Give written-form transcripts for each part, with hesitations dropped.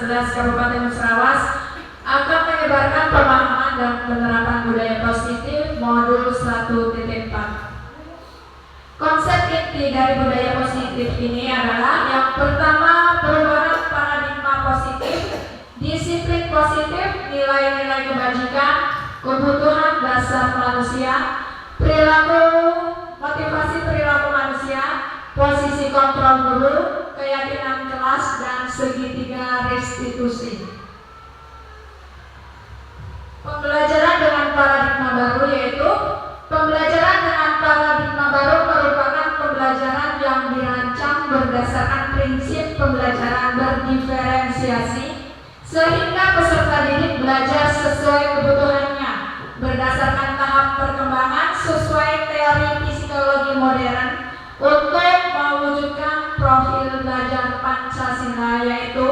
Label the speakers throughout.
Speaker 1: 11 Kabupaten Musrawas akan menyebarkan pemahaman dan penerapan budaya positif modul 1.4. Konsep inti dari budaya positif ini adalah yang pertama, perubahan paradigma positif, disiplin positif, nilai-nilai kebajikan, kebutuhan dasar manusia, perilaku, motivasi perilaku manusia, posisi kontrol guru, keyakinan kelas, dan segitiga restitusi. Pembelajaran dengan paradigma baru yaitu pembelajaran dengan paradigma baru merupakan pembelajaran yang dirancang berdasarkan prinsip pembelajaran berdiferensiasi sehingga peserta didik belajar sesuai kebutuhannya berdasarkan tahap perkembangan sesuai teori psikologi modern untuk mewujudkan profil belajar Pancasila, yaitu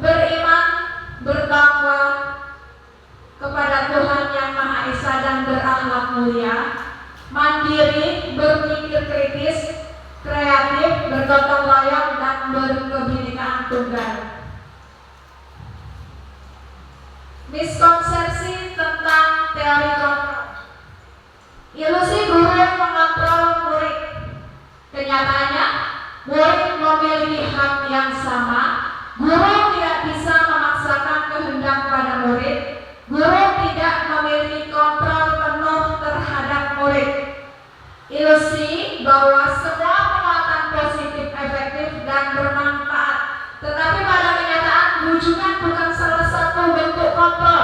Speaker 1: beriman, bertakwa kepada Tuhan Yang Maha Esa dan berakhlak mulia, mandiri, berpikir kritis, kreatif, bergotong royong, dan berkebinekaan tunggal. Miskonsepsi tentang teori kontrol. Ilusi guru yang mengontrol murid. Kenyataannya, murid memiliki hak yang sama. Guru tidak bisa memaksakan kehendak pada murid. Guru tidak memiliki kontrol penuh terhadap murid. Ilusi bahwa semua penguatan positif efektif dan bermanfaat, tetapi pada kenyataan bujukan bukan salah satu bentuk kontrol.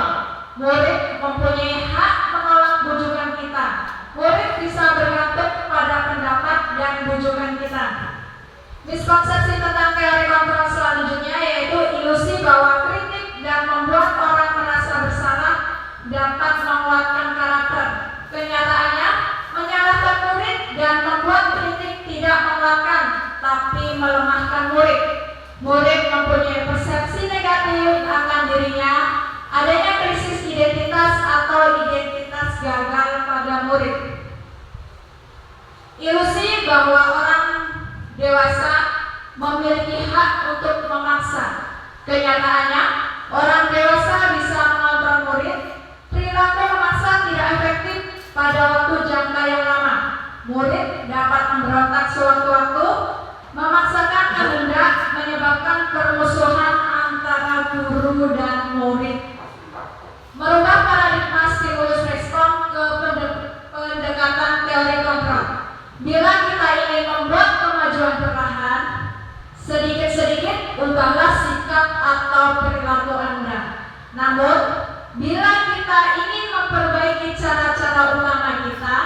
Speaker 1: Murid mempunyai hak menolak bujukan kita. Murid bisa bergantung pada pendapat dan bujukan kita. Miskonsepsi tentang teori kontrol selanjutnya yaitu ilusi bahwa kritik dan membuat orang merasa bersalah dapat menguatkan karakter. Kenyataannya, menyalahkan murid dan membuat kritik tidak menguatkan, tapi melemahkan murid. Murid mempunyai persepsi negatif akan dirinya, adanya krisis identitas atau identitas gagal pada murid. Ilusi bahwa orang dewasa memiliki hak untuk memaksa. Kenyataannya, orang dewasa bisa mengontrol murid. Perilaku memaksa tidak efektif pada waktu jangka yang lama. Murid dapat memberontak sewaktu-waktu, memaksakan kehendak, menyebabkan permusuhan antara guru dan murid. Merubah paradigma stimulus respon ke pendekatan teori kontrol. Bila kita ingin membuat kemajuan perlahan, sedikit-sedikit ubahlah sikap atau perilaku Anda. Namun, bila kita ingin memperbaiki cara-cara utama kita,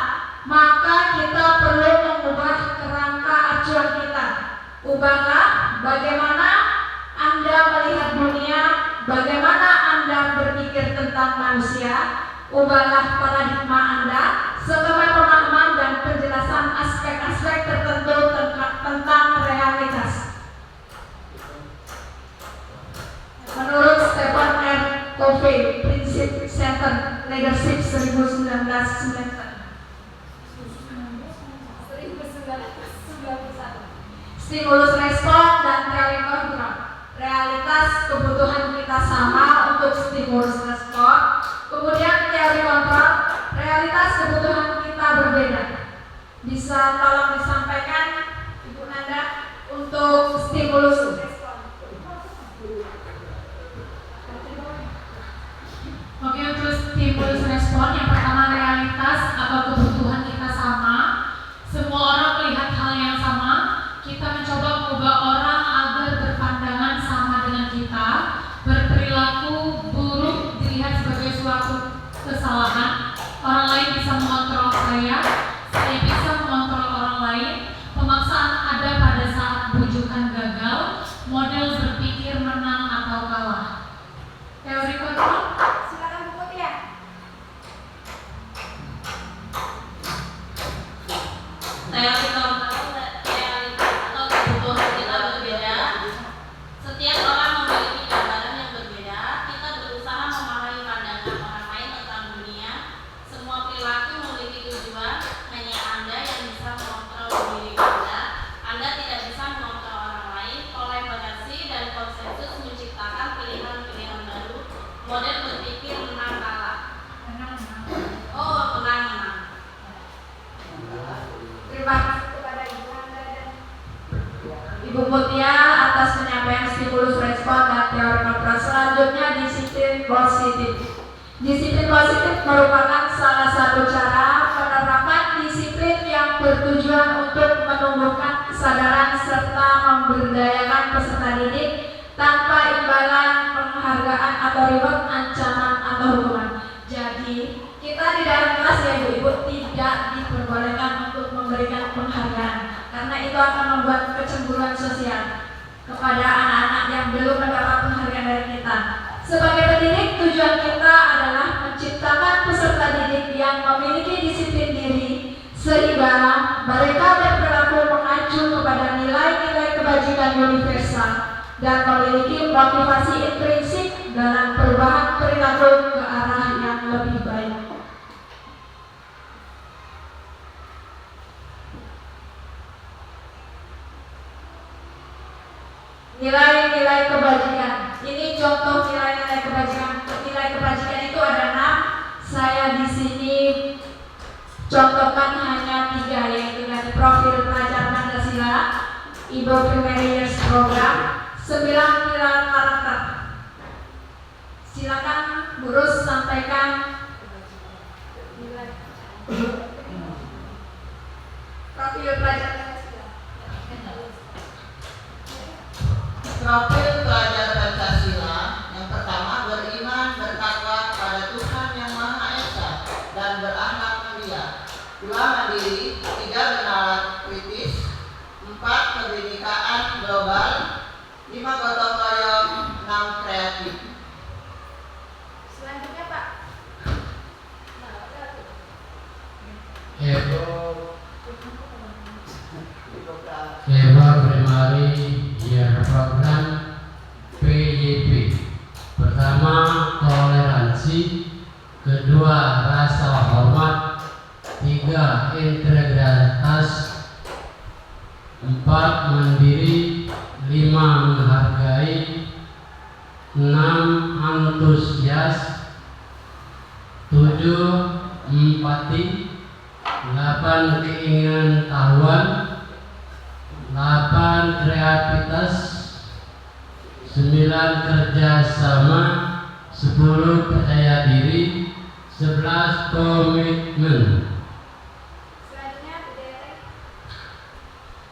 Speaker 1: maka kita perlu mengubah kerangka acuan kita. Ubahlah bagaimana Anda melihat dunia, bagaimana Anda berpikir tentang manusia. Ubahlah paradigma Anda sebagai pemahaman dan penjelasan aspek-aspek tertentu tentang realitas. Menurut Stephen R. Covey, Prinsip Center Leadership 1991. Stimulus respon dan teori kontrol. Realitas kebutuhan kita sama untuk stimulus respon. Kemudian teori kontrol, realitas kebutuhan kita berbeda. Bisa tolong disampaikan Ibu Nanda untuk stimulus respon.
Speaker 2: Oke, untuk stimulus respon yang pertama realitas atau kebutuhan kita sama. Semua orang melihat hal yang sama. Kita mencoba mengubah orang agar berpandangan sama dengan kita. Berperilaku buruk dilihat sebagai suatu kesalahan. Orang lain bisa mengontrol saya bisa mengontrol orang lain. Pemaksaan ada pada saat bujukan gagal. Model berpikir menang atau kalah. Teori kontrol.
Speaker 3: Teori kontrol realitas atau kebutuhan kita berbeda. Setiap orang memiliki gambaran yang berbeda. Kita berusaha memahami pandangan orang lain tentang dunia. Semua perilaku memiliki tujuan. Hanya Anda yang bisa mengontrol diri Anda. Anda tidak bisa mengontrol orang lain. Kolaborasi dan konsensus menciptakan pilihan
Speaker 1: Terima kasih kepada Ibu Anda dan Ibu Mutia atas penyampaian stimulus respon dan teori kontrol. Selanjutnya disiplin positif. Disiplin positif merupakan salah satu cara penerapan disiplin yang bertujuan untuk menumbuhkan kesadaran serta memberdayakan peserta didik tanpa imbalan penghargaan atau reward, ancaman atau hukuman. Jadi kita di dalam kelas ya ibu-ibu tidak diperbolehkan untuk memberikan penghargaan karena itu akan membuat kecemburuan sosial kepada anak-anak yang belum mendapat penghargaan dari kita. Sebagai pendidik, tujuan kita adalah menciptakan peserta didik yang memiliki disiplin diri sehingga mereka berperilaku mengacu kepada nilai-nilai kebajikan universal dan memiliki motivasi intrinsik dalam perubahan perilaku ke arah yang lebih baik. Nilai-nilai kebajikan. Ini contoh nilai-nilai kebajikan. Nilai kebajikan itu ada 6. Saya di sini contohkan hanya 3, yaitu dari profil pelajar Pancasila, Ibu Primary Years Program, 9 pilar karakter. Silakan Burus sampaikan nilai profil pelajar Pancasila.
Speaker 4: Profil pelajar Pancasila yang pertama beriman bertakwa pada Tuhan Yang Maha Esa dan berakhlak mulia. 2 mandiri, 3 bernalar kritis, 4 kebinekaan global, 5 gotong royong, 6 kreatif.
Speaker 1: Selanjutnya Pak.
Speaker 5: Eva Primary Year Program PYP. Pertama, toleransi. Kedua, rasa hormat. 3, integritas. 4, mandiri. 5, menghargai. 6, antusias. 7, empati. 8, keinginan tahuan. 8, kreativitas. 9, kerjasama. 10, percaya diri. 11, komitmen.
Speaker 1: Selanjutnya budaya.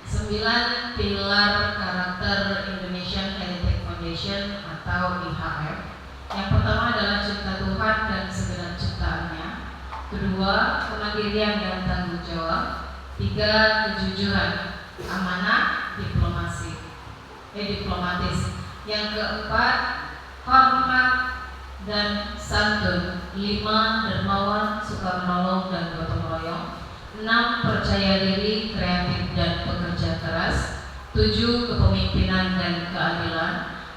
Speaker 4: 9 pilar karakter Indonesian Heritage Foundation atau IHF. Yang pertama adalah cipta Tuhan dan segenap ciptaannya. Kedua, kemandirian dan tanggung jawab. 3, kejujuran, amanah, diplomatis. Yang keempat, hormat dan santun. 5, dermawan, suka menolong dan gotong royong. 6, percaya diri, kreatif dan pekerja keras. 7, kepemimpinan dan keadilan.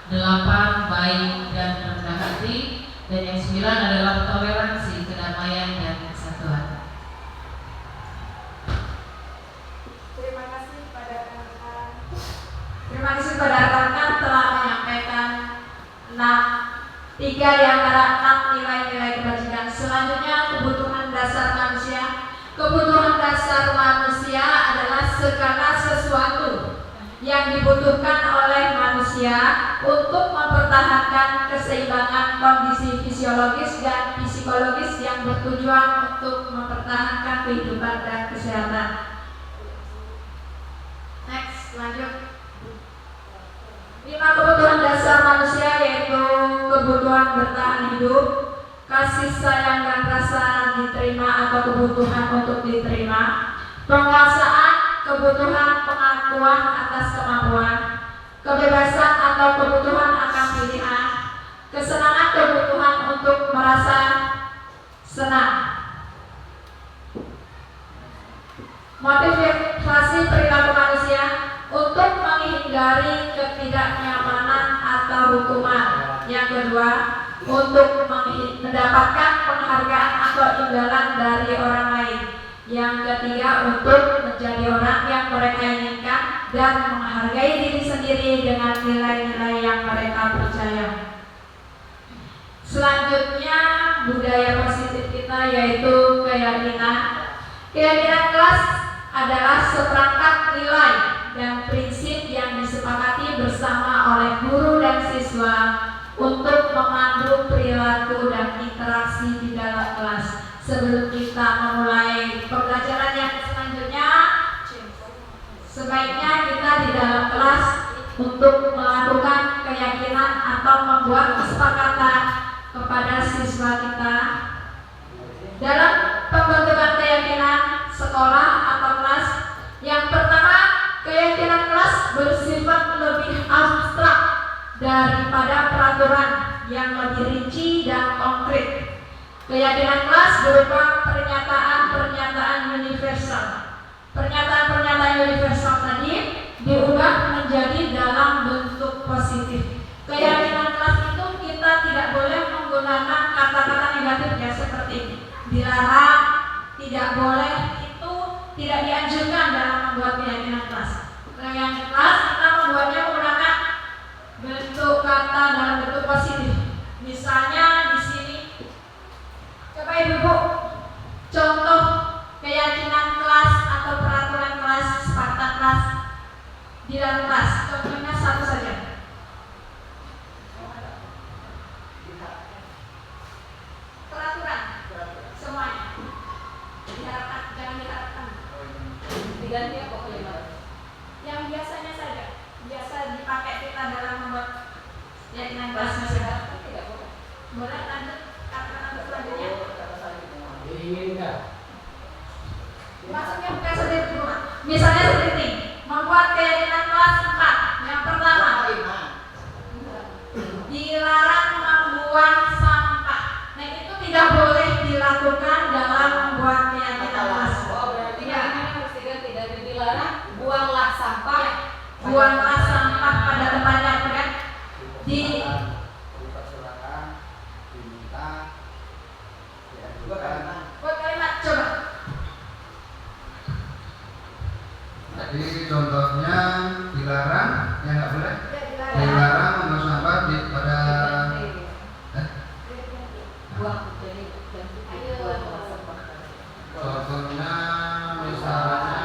Speaker 4: 8, baik dan rendah hati. Dan yang 9 adalah toleransi, kedamaian dan kesatuan.
Speaker 1: Terima kasih kepada rekan-rekan. Terima kasih kepada rekan-rekan telah menyampaikan 3 di antara 6 nilai-nilai kebajikan. Selanjutnya kebutuhan dasar manusia. Kebutuhan dasar manusia adalah segala sesuatu yang dibutuhkan oleh manusia untuk mempertahankan keseimbangan kondisi fisiologis dan psikologis yang bertujuan untuk mempertahankan kehidupan dan kesehatan. Next, lanjut. 5 kebutuhan dasar manusia yaitu kebutuhan bertahan hidup, kasih sayang dan rasa diterima atau kebutuhan untuk diterima, penguasaan, kebutuhan pengakuan atas kemampuan, kebebasan atau kebutuhan akan pilihan, kesenangan, kebutuhan untuk merasa senang. Motivasi perilaku manusia untuk menghindari ketidaknyamanan atau hukuman. Yang kedua, untuk mendapatkan penghargaan atau imbalan dari orang lain. Yang ketiga, untuk menjadi orang yang mereka inginkan dan menghargai diri sendiri dengan nilai-nilai yang mereka percaya. Selanjutnya, budaya positif kita yaitu keyakinan. Keyakinan kelas adalah seperangkat nilai dan prinsip yang disepakati bersama oleh guru dan siswa untuk memandu perilaku dan interaksi di dalam kelas. Sebelum kita memulai pembelajaran yang selanjutnya, sebaiknya kita di dalam kelas untuk melakukan keyakinan atau membuat kesepakatan kepada siswa kita dalam pembentukan keyakinan sekolah atau kelas. Yang pertama, keyakinan kelas bersifat lebih abstrak daripada peraturan yang lebih rinci dan konkret. Keyakinan kelas berupa pernyataan-pernyataan universal. Pernyataan-pernyataan universal tadi diubah menjadi dalam bentuk positif. Keyakinan kelas itu kita tidak boleh menggunakan kata-kata negatif ya, seperti dilarang, tidak boleh, itu tidak dianjurkan dalam membuat keyakinan kelas. Keyakinan kelas kita membuatnya menggunakan bentuk kata dalam bentuk positif. Misalnya di sini, coba ibu contoh keyakinan kelas atau peraturan kelas, sepakatan kelas di dalam kelas. Contohnya satu saja. Peraturan semuanya diharapkan, jangan diharapkan.
Speaker 4: Diganti apa kalimat?
Speaker 1: Yang biasanya saja, biasa dipakai kita dalam membuat keyakinan kelas masyarakat.
Speaker 4: Tidak boleh.
Speaker 1: Boleh lanjut kata-kata selanjutnya.
Speaker 5: Diinginkan.
Speaker 1: Maksudnya bukan seperti itu. Misalnya seperti ini, membuat keyakinan kelas 4. Yang pertama, dilarang membuang sampah. Nah, itu tidak boleh dilakukan dalam membuat keyakinan kelas.
Speaker 4: Oh, berarti
Speaker 1: Ya.
Speaker 4: ini harus diganti dari dilarang, buanglah sampah.
Speaker 1: Buanglah sampah pada tempatnya, kan?
Speaker 6: Dipersilakan, diminta, diajukan.
Speaker 1: Buat kalimat coba.
Speaker 6: Jadi contohnya dilarang, ya nggak boleh.
Speaker 1: Ya, dilarang.
Speaker 6: Dilarang membuang sampah pada
Speaker 4: Buang, jadi ganti.
Speaker 1: Ayo.
Speaker 4: Buanglah sampah.
Speaker 6: contohnya misalnya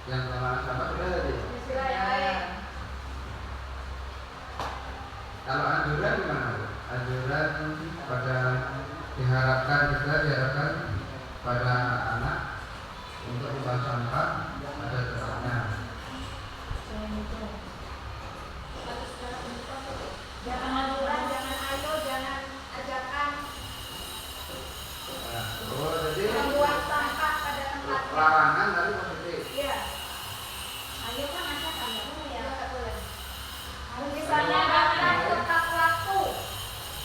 Speaker 6: yang membuang sampah
Speaker 1: Bismillah ya, baik.
Speaker 6: kalau anjuran gimana? Anjuran pada diharapkan pada anak untuk membuang sampah pada tempatnya.
Speaker 1: Jangan anjuran, jangan ayo, jangan ajakan
Speaker 6: Nah, oh, jadi
Speaker 1: membuang sampah pada tempatnya.
Speaker 6: larangan tapi positif.
Speaker 1: Iya. Ayo kan ajakan, nggak boleh ya? Nggak boleh. Misalnya datang tepat waktu.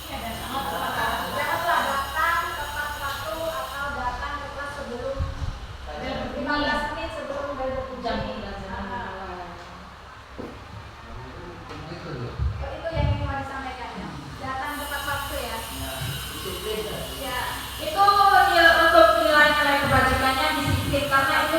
Speaker 1: Ya, janganlah datang tepat waktu atau datang ke kelas sebelum 15 menit sebelum
Speaker 4: Jam
Speaker 1: berjam.
Speaker 6: Itu loh.
Speaker 1: Itu yang ingin mau disampaikan ya. Datang tepat waktu ya. Ya, itu untuk nilai-nilai kebajikannya disiplin karena itu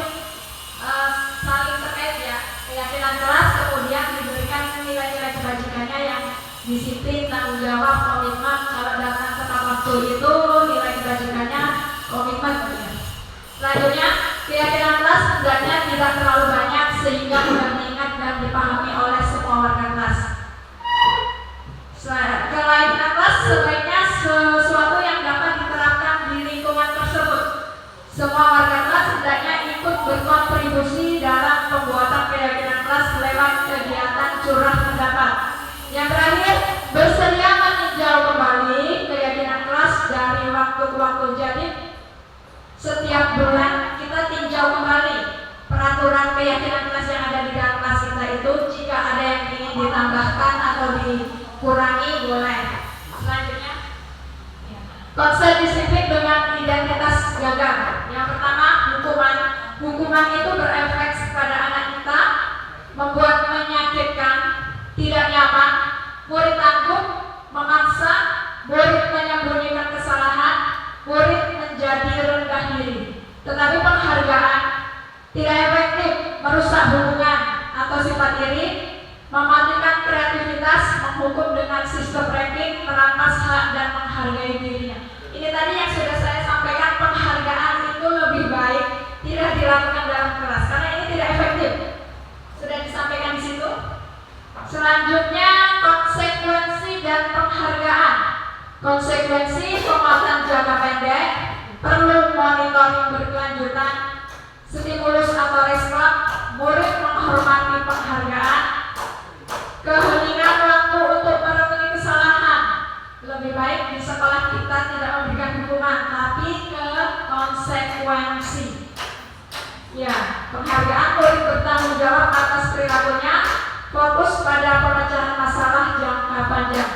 Speaker 1: saling terkait ya. Keyakinan kelas kemudian diberikan nilai-nilai kebajikannya yang disiplin, tanggung jawab, komitmen. Kalau datang tepat waktu itu nilai kebajikannya komitmen. Ya. Selanjutnya, keyakinan kelas hendaknya tidak terlalu banyak sehingga mudah diingat dan dipahami oleh semua warga kelas. Keyakinan kelas sebaiknya sesuatu yang dapat diterapkan di lingkungan tersebut. Semua warga kelas hendaknya ikut berkontribusi dalam pembuatan keyakinan kelas lewat kegiatan curah pendapat. Yang terakhir, bersedia meninjau kembali keyakinan kelas dari waktu ke waktu. Jadi setiap bulan kita tinjau kembali peraturan keyakinan kelas yang ada di dalam kelas kita itu. Jika ada yang ingin ditambahkan atau dikurangi boleh. Selanjutnya, konsep disiplin dengan identitas gagal. Yang pertama, hukuman. Hukuman itu berefek pada anak kita, membuat menyakitkan, tidak nyaman, murid takut, memaksa, murid menyembunyikan kesalahan, murid menjadi rendah diri. Tetapi penghargaan tidak efektif, merusak hubungan atau sifat diri, mematikan kreativitas, menghukum dengan sistem ranking, merampas hak dan menghargai dirinya. Ini tadi yang sudah saya sampaikan, penghargaan itu lebih baik penguatan jangka pendek, perlu monitoring berkelanjutan, stimulus atau respon, murid menghormati penghargaan, keheningan waktu untuk merenungi kesalahan. Lebih baik di sekolah kita tidak memberikan hukuman, tapi ke konsekuensi. Ya, penghargaan murid bertanggung jawab atas perilakunya, fokus pada pemecahan masalah jangka panjang.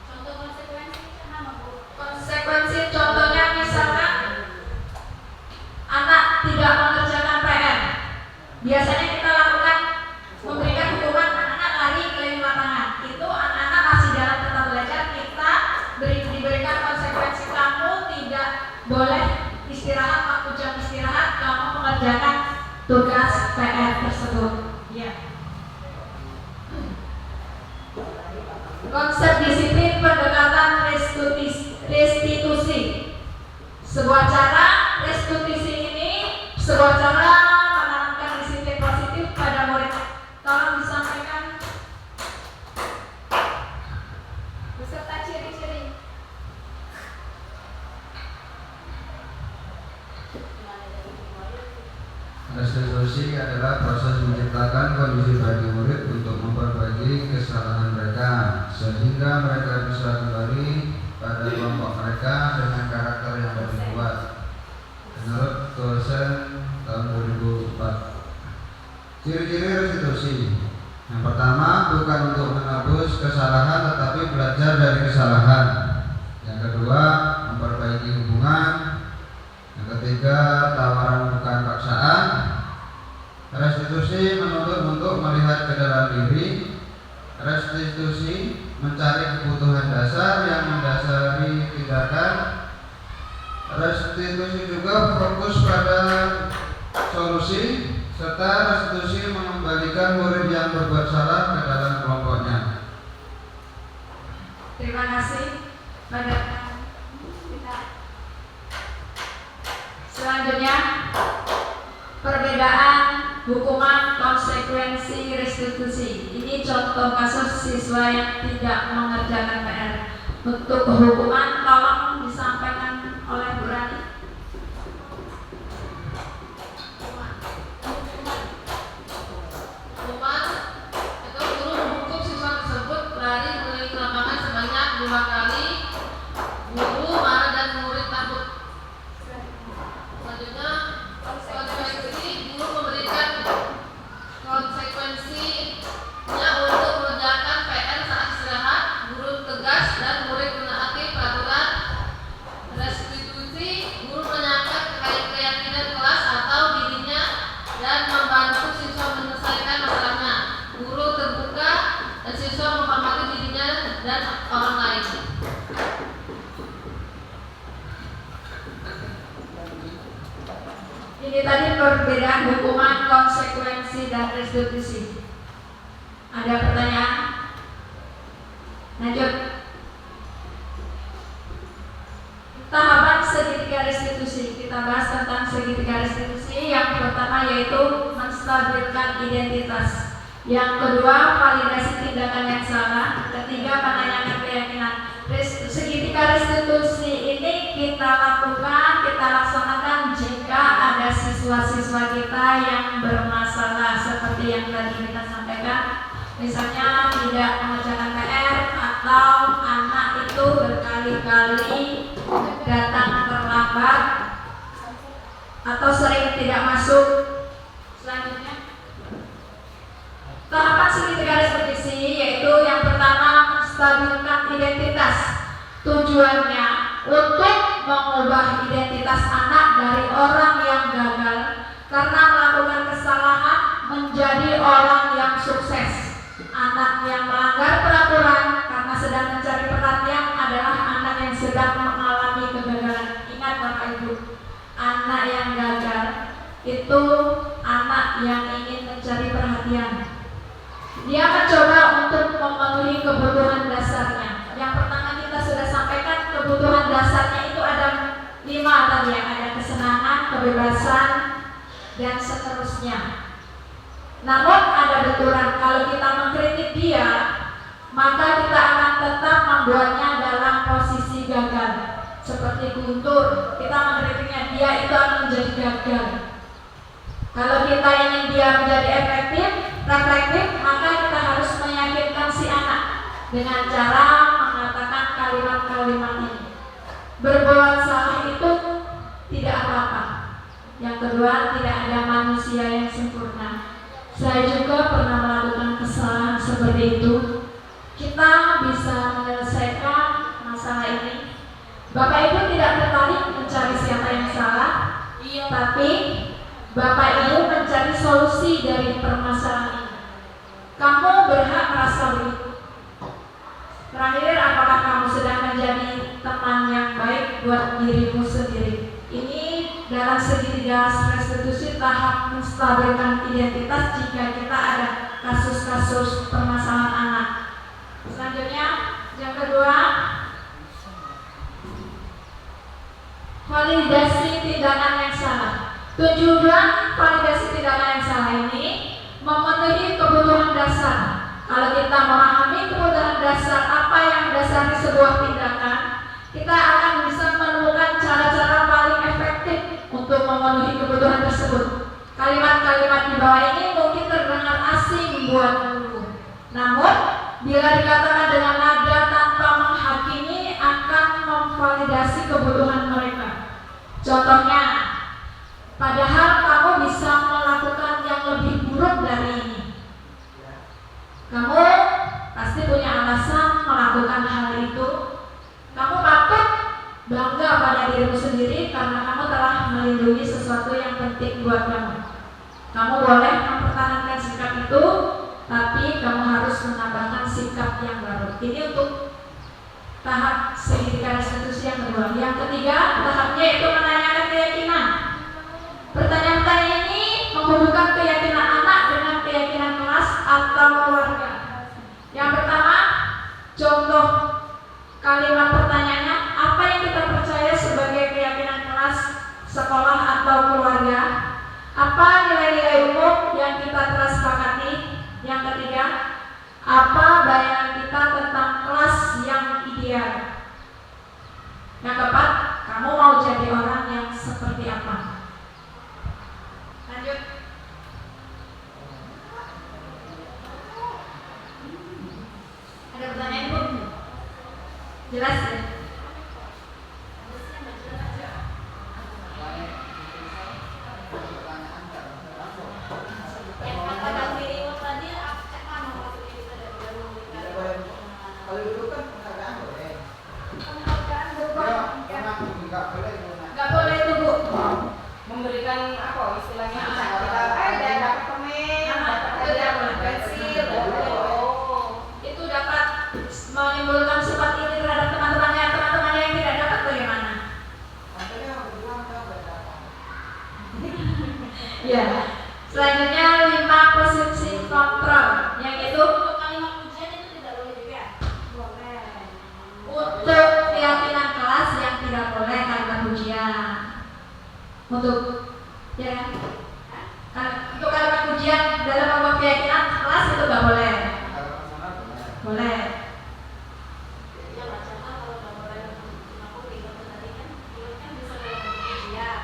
Speaker 3: Contoh konsekuensi sama Bu.
Speaker 1: Konsekuensi contohnya misalkan anak tidak mengerjakan PR. Biasanya kita lakukan memberikan hukuman anak-anak lari keliling lapangan. Itu anak-anak masih dalam tetap belajar, kita diberikan konsekuensi, kamu tidak boleh istirahat waktu jam istirahat, kamu mengerjakan tugas PR tersebut. Ya. Konsep disiplin pendekatan restitusi. Sebuah cara restitusi ini sebuah cara menanamkan disiplin positif pada murid. Tolong disampaikan beserta ciri-ciri.
Speaker 6: Restitusi adalah proses menciptakan kondisi bagi murid untuk memperbaiki kesalahan mereka sehingga mereka bisa kembali pada kelompok mereka dengan karakter yang lebih kuat. Menurut dosen tahun 2004. Ciri-ciri restitusi. Yang pertama, bukan untuk menebus kesalahan tetapi belajar dari kesalahan. Yang kedua, memperbaiki hubungan. Yang ketiga, tawaran bukan paksaan. Restitusi menuntut untuk melihat ke dalam diri. Restitusi mencari kebutuhan dasar yang mendasari tindakan. Restitusi juga fokus pada solusi, serta restitusi mengembalikan murid yang berbuat salah ke dalam kelompoknya.
Speaker 1: Terima kasih pada kita. Selanjutnya, perbedaan hukuman konsekuensi restitusi. Ini contoh kasus siswa yang tidak mengerjakan PR. Untuk hukuman tolong disampaikan oleh Bu Rani.
Speaker 4: Hukuman itu guru menghukum siswa tersebut lari keliling lapangan sebanyak 5 kali. Guru marah dan murid takut. Selanjutnya, konsekuensi guru memberikan konsekuensinya untuk mengerjakan PR saat istirahat. Guru tegas dan murid menaati peraturan. Restitusi, guru menanyakan keyakinan kelas atau dirinya dan membantu siswa menyelesaikan masalahnya. Guru terbuka dan siswa menghormati dirinya dan orang lain.
Speaker 1: Ini tadi perbedaan hukuman, konsekuensi, dan restitusi. Ada pertanyaan? Lanjut. Tahapan segitiga restitusi. Kita bahas tentang segitiga restitusi. Yang pertama yaitu menstabilkan identitas. Yang kedua, validasi tindakan yang salah. Ketiga, penanyakan keyakinan. Segitiga restitusi ini kita lakukan, kita laksanakan jika ada siswa-siswa kita yang bermasalah seperti yang tadi kita sampaikan. Misalnya tidak mengerjakan PR atau anak itu berkali-kali datang terlambat atau sering tidak masuk. Selanjutnya, tahapan segitiga restitusi yaitu yang pertama menstabilkan identitas. Tujuannya untuk mengubah identitas anak dari orang yang gagal karena melakukan kesalahan menjadi orang yang sukses. Anak yang melanggar peraturan karena sedang mencari perhatian adalah anak yang sedang mengalami kegagalan. Ingat Bapak Ibu, anak yang gagal itu anak yang ingin mencari perhatian. Dia mencoba untuk memenuhi kebutuhan dasarnya. Yang pertama kita sudah sampaikan, kebutuhan dasarnya itu ada 5 tadi ya, ada kesenangan, kebebasan, dan seterusnya. Namun ada benturan, kalau kita mengkritik dia, maka kita akan tetap membuatnya dalam posisi gagal. Seperti guntur, kita mengkritiknya, dia itu akan menjadi gagal. Kalau kita ingin dia menjadi efektif, reflektif, maka kita harus meyakinkan si anak dengan cara mengatakan kalimat-kalimat ini. Berbuat salah itu tidak apa-apa. Yang kedua, tidak ada manusia yang sempurna. Saya juga pernah melakukan kesalahan seperti itu. Kita bisa menyelesaikan masalah ini. Bapak Ibu tidak tertarik mencari siapa yang salah, tapi Bapak Ibu mencari solusi dari permasalahan ini. Kamu berhak merasa begitu. Terakhir, apakah kamu sedang menjadi teman yang baik buat dirimu sendiri? Ini dalam segitiga restitusi tahap menstabilkan identitas jika kita ada kasus-kasus permasalahan anak. Selanjutnya, yang kedua, validasi tindakan yang salah. Tujuan validasi tindakan yang salah ini memenuhi kebutuhan dasar. Kalau kita memahami kebutuhan dasar apa yang mendasari sebuah tindakan, kita akan bisa menemukan cara-cara paling efektif untuk memenuhi kebutuhan tersebut. Kalimat-kalimat di bawah ini mungkin terdengar asing buat guru. Namun, bila dikatakan dengan nada tanpa menghakimi akan memvalidasi kebutuhan mereka. Contohnya, padahal kamu bisa melakukan yang lebih buruk dari ini. Kamu pasti punya alasan melakukan hal itu. Kamu patut bangga pada dirimu sendiri karena kamu telah melindungi sesuatu yang penting buat kamu. Kamu boleh mempertahankan sikap itu, tapi kamu harus menambahkan sikap yang baru. Ini untuk tahap segitiga restitusi yang kedua. Yang ketiga, tahapnya itu menanyakan keyakinan. Pertanyaan-pertanyaan ini menghubungkan keyakinan anak dengan keyakinan kelas atau keluarga. Yang pertama, contoh kalimat pertanyaannya, apa yang kita percaya sebagai keyakinan kelas, sekolah atau keluarga? Apa nilai-nilai umum yang kita telah sepakati? Yang ketiga, apa bayangan kita tentang kelas yang ideal? Yang keempat, kamu mau jadi orang yang seperti apa? Lanjut. Ada pertanyaan, Bu? Jelas ya?
Speaker 3: Yang katakan dirimu tadi cek mana maksudnya kita tidak memberikan
Speaker 6: Kalau dulu kan penghargaan boleh.
Speaker 1: Penghargaan berupa
Speaker 6: Nggak
Speaker 1: boleh itu, Bu.
Speaker 7: Memberikan apa istilahnya kita dapat permen, dapat hadiah, dapat pensil,
Speaker 1: Itu dapat menimbulkan sifat iri terhadap teman-temannya yang tidak dapat bagaimana? Ya. Selanjutnya 5 posisi kontrol, yang itu
Speaker 3: untuk kalimat pujian itu tidak boleh juga.
Speaker 1: boleh. Untuk keyakinan kelas yang tidak boleh kalimat pujian. Untuk ya kan? Untuk kalimat pujian dalam membuat keyakinan kelas itu nggak boleh. Boleh.
Speaker 3: Ya macam kalau nggak boleh aku ikut tadi kan, ikut kan bisa dalam bentuk pujian,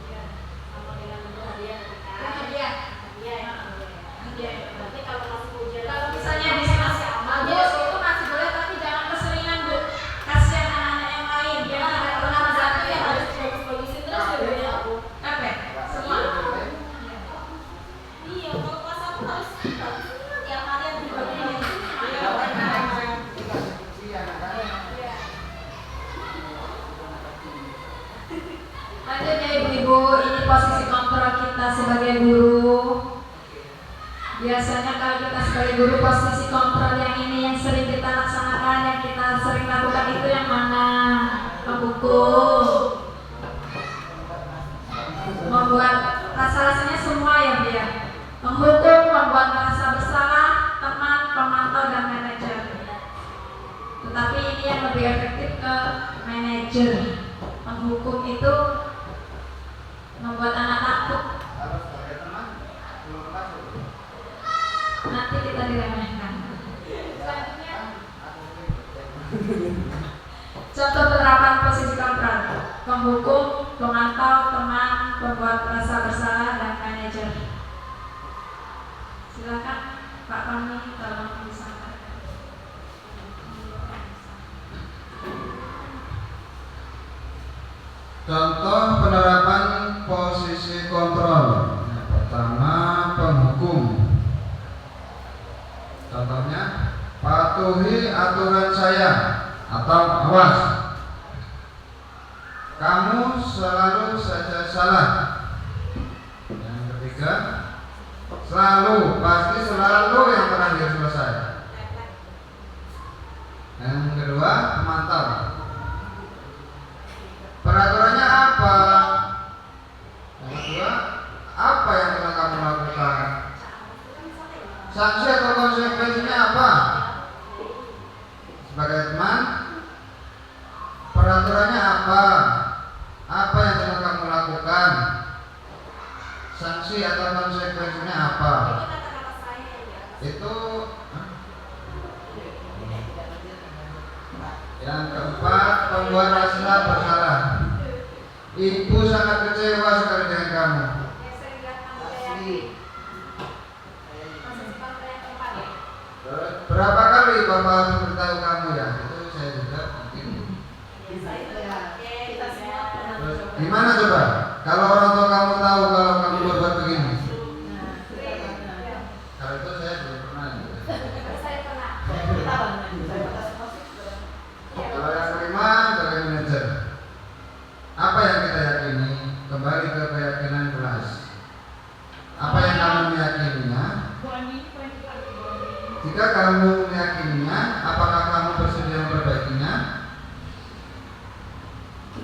Speaker 3: ya sama dengan bentuk hadiah ketika
Speaker 1: Hadiah.
Speaker 3: hadiah yang boleh.
Speaker 1: Hadiah.
Speaker 3: Berarti kalau masih pujian,
Speaker 1: Kalau misalnya di sini bagus itu masih boleh, tapi jangan keseringan, Bu. Kasihan anak-anak yang lain yang tidak pernah
Speaker 3: satu
Speaker 1: mengerti
Speaker 3: yang harus bagus-bagusin terus ya Bu ya.
Speaker 1: apa? Semua.
Speaker 3: Iya, kalau kelas aku harus tiap hari ada dibagiin.
Speaker 1: Lanjut ya ibu-ibu, ini posisi kontrol kita sebagai guru. Biasanya kalau kita sebagai guru, posisi kontrol yang ini yang sering kita laksanakan, yang kita sering lakukan itu yang mana? Pembuku, membuat rasa-rasanya semua ya Bu ya. Menghukum, membuat merasa bersalah, teman, pemantau dan manajer. Tetapi ini yang lebih efektif ke manajer. Menghukum itu membuat anak takut. Nanti kita diremehkan. Selanjutnya Contoh penerapan posisi kontrol: penghukum, pemantau, teman, pembuat merasa bersalah, dan manajer. Silakan Pak Fahmi, tolong disampaikan.
Speaker 6: Contoh penerapan posisi kontrol. Yang pertama, penghukum. Contohnya, patuhi aturan saya atau awas. Kamu selalu saja salah. Yang ketiga, selalu, pasti selalu yang terakhir selesai. Yang kedua, pemantau. Peraturannya apa? Yang kedua, apa yang telah kamu lakukan? Sanksi atau konsekuensinya apa? Sebagai teman, peraturannya apa? Apa yang telah kamu lakukan? Sanksi atau konsekuensinya apa? Itu yang keempat, pembuat rasa bersalah. Ibu sangat kecewa sekali dengan kamu. Berapa kali Bapak harus memberitahu kamu ya? Itu saya juga mungkin. Gimana coba? Kalau orang tua kamu tahu kalau kamu berbuat begini? Kalau itu saya belum pernah. Kalau yang kelima, sebagai manajer, apa yang kita yakini? Kembali ke keyakinan kelas. Apa yang kamu meyakininya? Jika kamu meyakininya, apakah kamu bersedia memperbaikinya?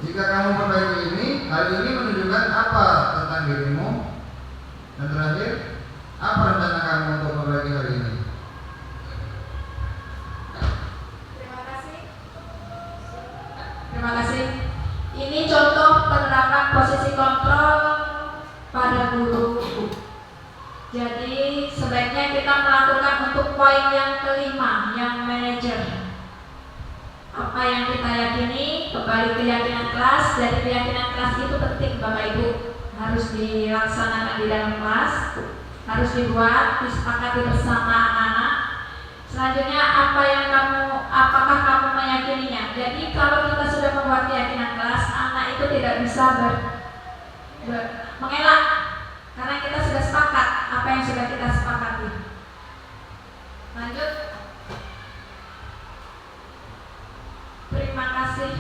Speaker 6: Jika kamu memperbaiki ini, hal ini menunjukkan apa tentang dirimu? Dan terakhir, apa rencana kamu untuk memperbaiki hal ini?
Speaker 1: Terima kasih. Ini contoh penerapan posisi kontrol pada guru. Jadi sebaiknya kita melakukan untuk poin yang kelima, yang manajer. Apa yang kita yakini, kembali keyakinan kelas. Jadi keyakinan kelas itu penting Bapak Ibu, harus dilaksanakan di dalam kelas, harus dibuat, disepakati bersama anak-anak. Selanjutnya, apakah kamu meyakininya? Jadi kalau kita sudah membuat keyakinan kelas, anak itu tidak bisa mengelak, karena kita sudah sepakat apa yang sudah kita sepakati. Lanjut. Terima kasih.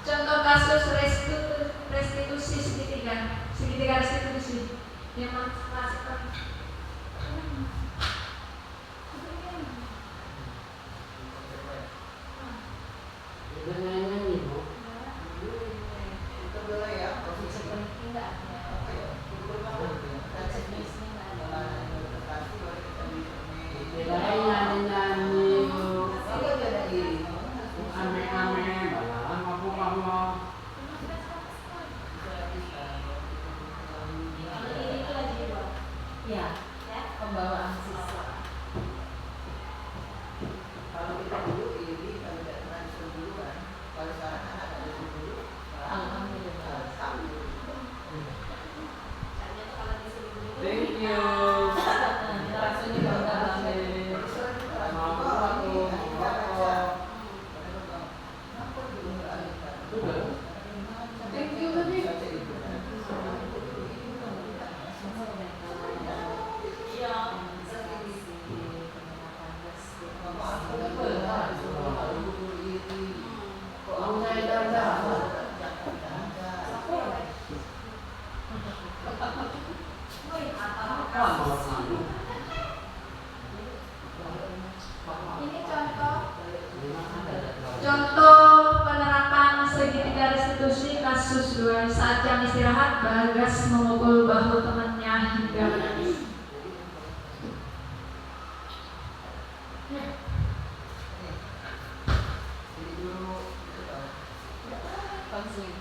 Speaker 1: Contoh kasus restitusi segitiga restitusi. Demonstrasikan.
Speaker 4: Pembawaan siswa. Kalau kita dulu ini kalau tidak transfer dulu kan, kalau sekarang kan ada dulu. Alhamdulillah. Thank you. Rasanya bangga banget. Thank you baby.
Speaker 1: Ini contoh penerapan segitiga restitusi kasus 2. Saat jam istirahat, Bagas memukul bahu temannya hingga menangis.
Speaker 4: Konseling.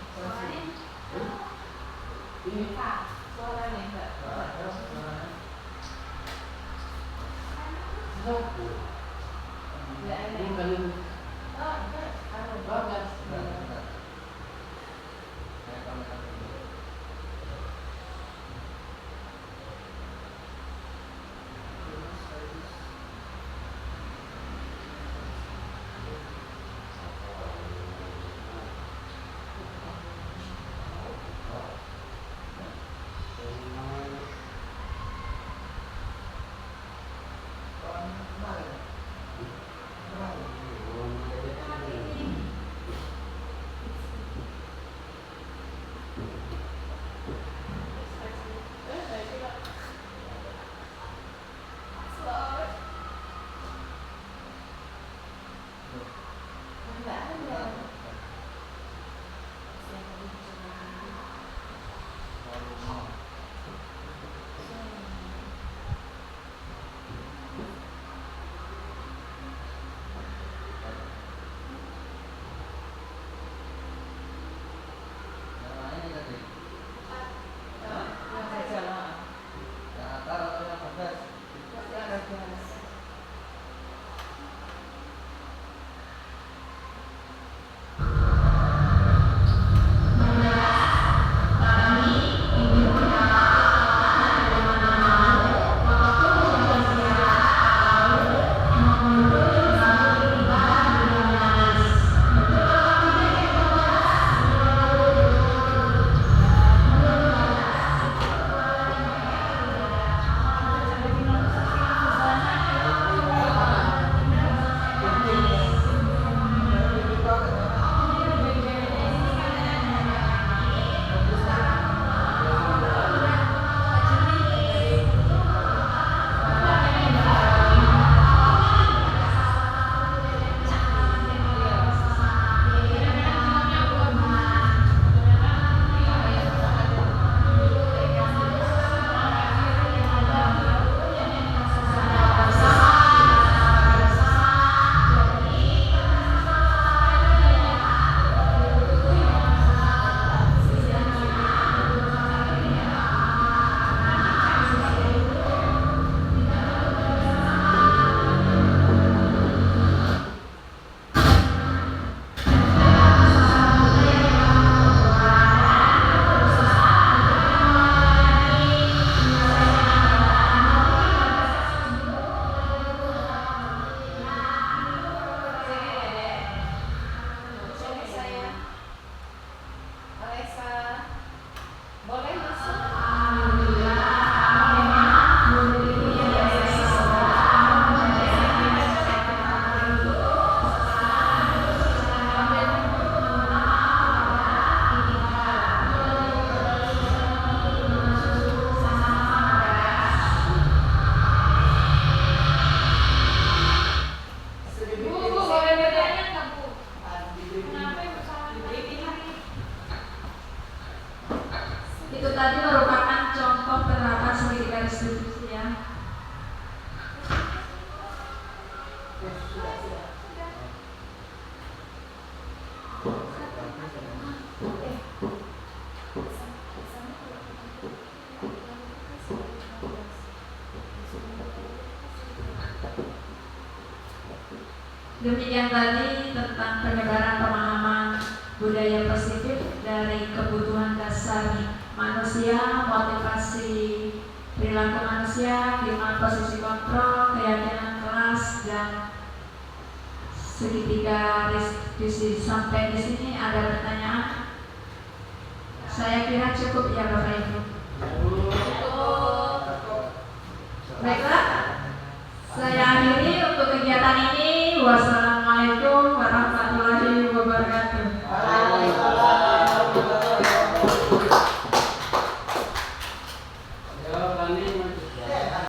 Speaker 1: Demikian tadi tentang penyebaran pemahaman budaya positif dari kebutuhan dasar manusia, motivasi perilaku manusia, gimana posisi kontrol, keyakinan kelas, dan segitiga diskusi. Sampai di sini ada pertanyaan? Saya kira cukup ya Bapak Ibu. Baiklah, saya akhiri untuk kegiatan ini. Wassalamualaikum